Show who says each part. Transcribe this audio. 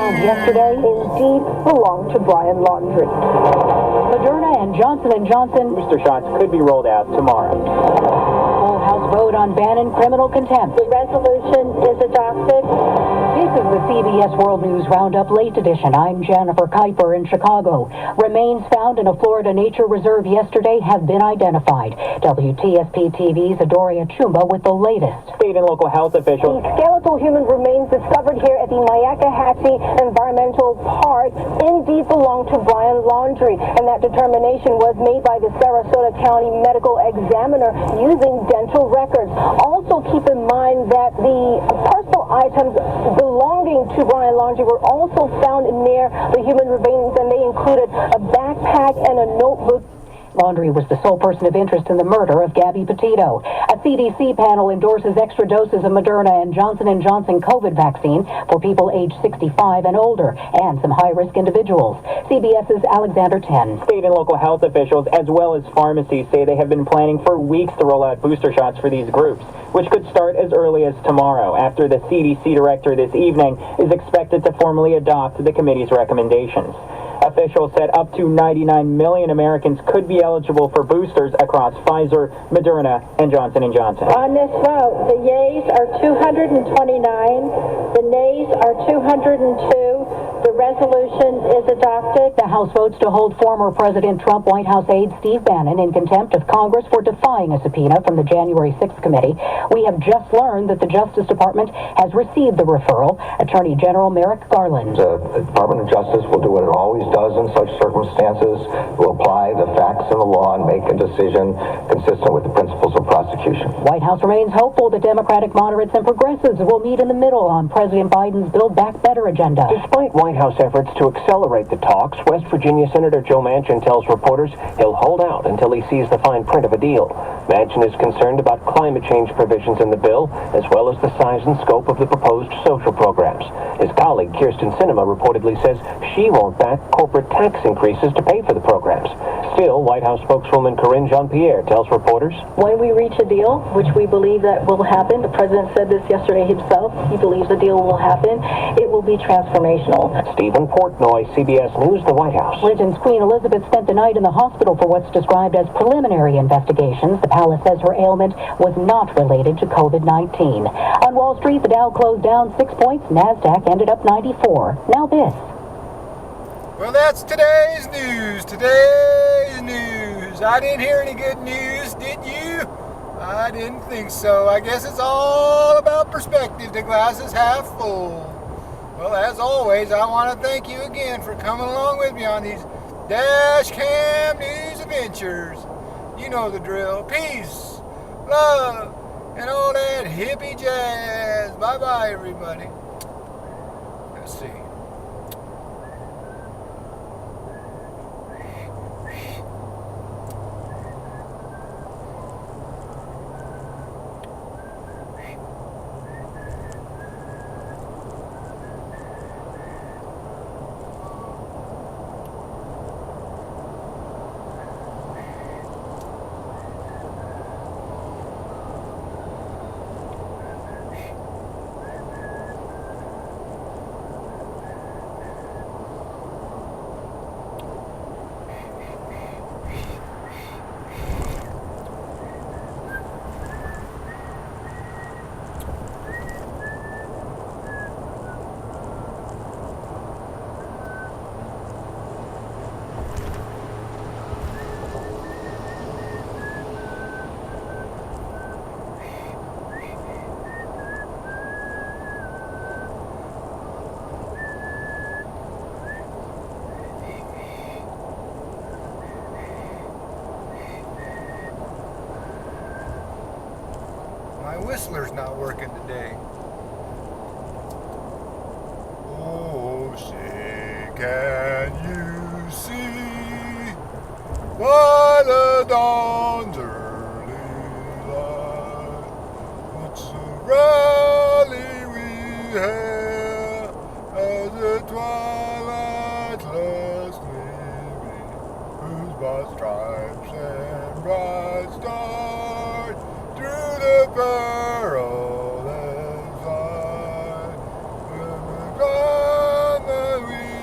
Speaker 1: found yesterday indeed belonged to Brian Laundrie. Moderna and Johnson & Johnson
Speaker 2: booster shots could be rolled out tomorrow.
Speaker 1: Full House vote on Bannon criminal contempt.
Speaker 3: The resolution is adopted.
Speaker 1: This is the CBS World News Roundup Late Edition. I'm Jennifer Kuiper in Chicago. Remains found in a Florida nature reserve yesterday have been identified. WTSP TV's Adoria Chumba with the latest.
Speaker 2: State and local health officials.
Speaker 3: The skeletal human remains discovered here at the Myakkahatchee Environmental Park indeed belong to Brian Laundrie, and that determination was made by the Sarasota County Medical Examiner using dental records. Also keep in mind that the personal items belonging to Brian Laundrie were also found near the human remains, and they included a backpack and a notebook.
Speaker 1: Laundrie was the sole person of interest in the murder of Gabby Petito. A CDC panel endorses extra doses of Moderna and Johnson & Johnson COVID vaccine for people aged 65 and older and some high-risk individuals. CBS's Alexander Ten.
Speaker 2: State and local health officials, as well as pharmacies, say they have been planning for weeks to roll out booster shots for these groups, which could start as early as tomorrow, after the CDC director this evening is expected to formally adopt the committee's recommendations. Officials said up to 99 million Americans could be eligible for boosters across Pfizer, Moderna, and Johnson & Johnson.
Speaker 3: On this vote, the yeas are 229, the nays are 202. The resolution is adopted.
Speaker 1: The House votes to hold former President Trump White House aide Steve Bannon in contempt of Congress for defying a subpoena from the January 6th committee. We have just learned that the Justice Department has received the referral. Attorney General Merrick Garland.
Speaker 4: The Department of Justice will do what it always does in such circumstances, will apply the facts and the law and make a decision consistent with the principles of prosecution.
Speaker 1: White House remains hopeful that Democratic moderates and progressives will meet in the middle on President Biden's Build Back Better agenda.
Speaker 5: Despite White House efforts to accelerate the talks, West Virginia Senator Joe Manchin tells reporters he'll hold out until he sees the fine print of a deal. Manchin is concerned about climate change provisions in the bill, as well as the size and scope of the proposed social programs. His colleague Kirsten Sinema reportedly says she won't back corporate tax increases to pay for the programs. Still, White House spokeswoman Karine Jean-Pierre tells reporters,
Speaker 6: when we reach a deal, which we believe that will happen, the president said this yesterday himself, he believes the deal will happen, it will be transformational.
Speaker 5: Stephen Portnoy, CBS News, the White House.
Speaker 1: Britain's Queen Elizabeth spent the night in the hospital for what's described as preliminary investigations. The palace says her ailment was not related to COVID-19. On Wall Street, the Dow closed down 6 points. NASDAQ ended up 94. Now this.
Speaker 7: Well, that's today's news. Today's news. I didn't hear any good news, did you? I didn't think so. I guess it's all about perspective. The glass is half full. Well, as always, I want to thank you again for coming along with me on these Dash Cam News adventures. You know the drill. Peace, love, and all that hippie jazz. Bye-bye, everybody. Let's see. My whistler's not working today. Oh, say, can you see by the dawn's early light what's a rally we hail as the twilight last leaving whose by strife